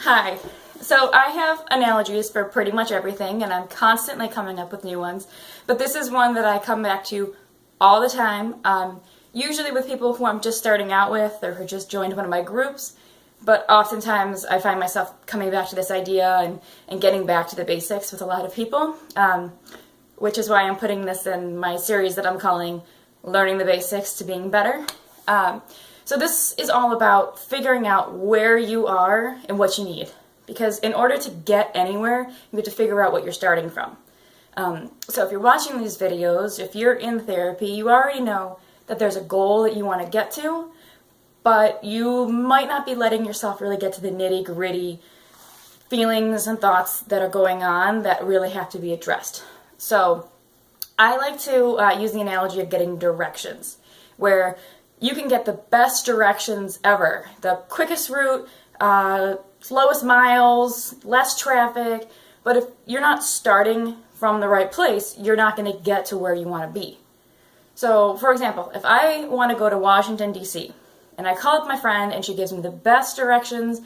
Hi. So I have analogies for pretty much everything, and I'm constantly coming up with new ones. But this is one that I come back to all the time, usually with people who I'm just starting out with or who just joined one of my groups. But oftentimes I find myself coming back to this idea and getting back to the basics with a lot of people, which is why I'm putting this in my series that I'm calling Learning the Basics to Being Better. So this is all about figuring out where you are and what you need. Because in order to get anywhere, you have to figure out what you're starting from. So if you're watching these videos, if you're in therapy, you already know that there's a goal that you want to get to, but you might not be letting yourself really get to the nitty-gritty feelings and thoughts that are going on that really have to be addressed. So I like to use the analogy of getting directions, where you can get the best directions ever, the quickest route, slowest miles, less traffic, but if you're not starting from the right place, you're not going to get to where you want to be. So, for example, if I want to go to Washington, D.C., and I call up my friend and she gives me the best directions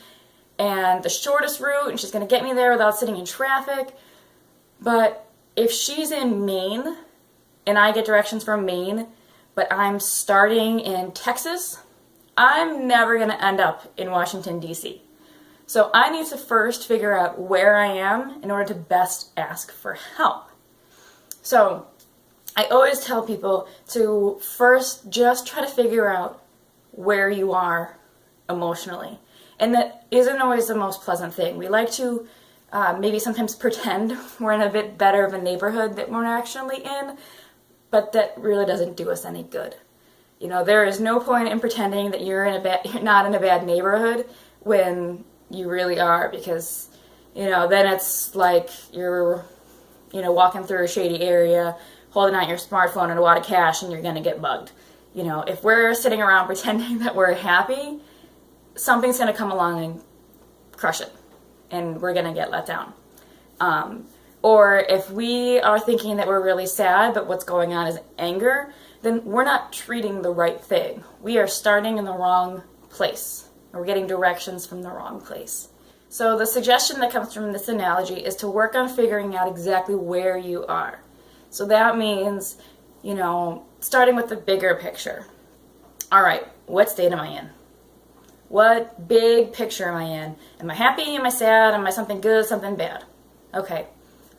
and the shortest route, and she's going to get me there without sitting in traffic, but if she's in Maine and I get directions from Maine, but I'm starting in Texas, I'm never going to end up in Washington, D.C. So I need to first figure out where I am in order to best ask for help. So I always tell people to first just try to figure out where you are emotionally. And that isn't always the most pleasant thing. We like to maybe sometimes pretend we're in a bit better of a neighborhood that we're actually in, but that really doesn't do us any good. You know, there is no point in pretending that you're not in a bad neighborhood when you really are, because, then it's like you're, walking through a shady area, holding out your smartphone and a wad of cash, and you're going to get bugged. If we're sitting around pretending that we're happy, something's going to come along and crush it, and we're going to get let down. Or if we are thinking that we're really sad, but what's going on is anger, then we're not treating the right thing. We are starting in the wrong place. We're getting directions from the wrong place. So the suggestion that comes from this analogy is to work on figuring out exactly where you are. So that means, starting with the bigger picture. All right, what state am I in? What big picture am I in? Am I happy? Am I sad? Am I something good, something bad? Okay,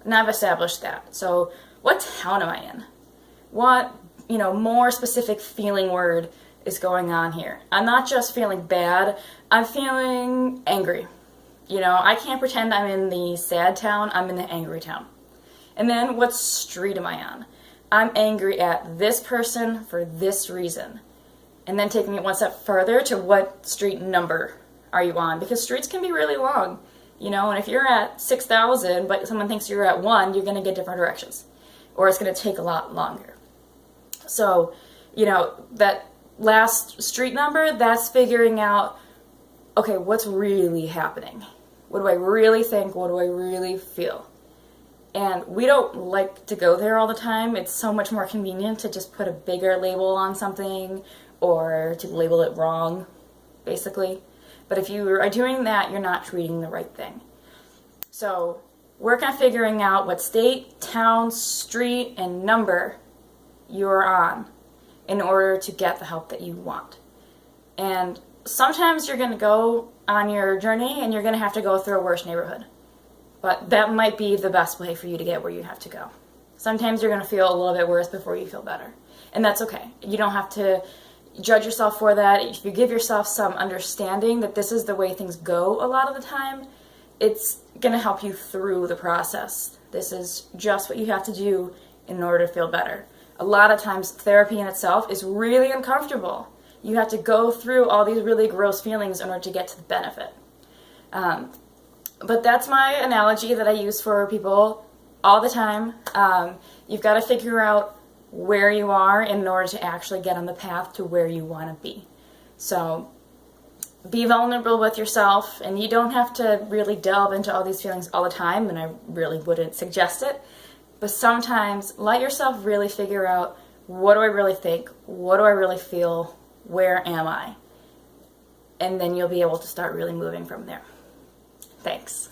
now I've established that. So what town am I in? What, more specific feeling word is going on here? I'm not just feeling bad, I'm feeling angry. I can't pretend I'm in the sad town, I'm in the angry town. And then what street am I on? I'm angry at this person for this reason. And then taking it one step further to what street number are you on? Because streets can be really long, and if you're at 6,000 but someone thinks you're at 1, you're going to get different directions. Or it's going to take a lot longer. So, that last street number, that's figuring out, okay, what's really happening? What do I really think? What do I really feel? And we don't like to go there all the time. It's so much more convenient to just put a bigger label on something or to label it wrong, basically. But if you are doing that, you're not treating the right thing. So work on figuring out what state, town, street, and number you're on in order to get the help that you want. And sometimes you're going to go on your journey and you're going to have to go through a worse neighborhood. But that might be the best way for you to get where you have to go. Sometimes you're going to feel a little bit worse before you feel better. And that's okay. You don't have to judge yourself for that. If you give yourself some understanding that this is the way things go a lot of the time, it's going to help you through the process. This is just what you have to do in order to feel better. A lot of times therapy in itself is really uncomfortable. You have to go through all these really gross feelings in order to get to the benefit. But that's my analogy that I use for people all the time. You've got to figure out where you are in order to actually get on the path to where you want to be. So be vulnerable with yourself, and you don't have to really delve into all these feelings all the time, and I really wouldn't suggest it. But sometimes let yourself really figure out, what do I really think? What do I really feel? Where am I? And then you'll be able to start really moving from there. Thanks.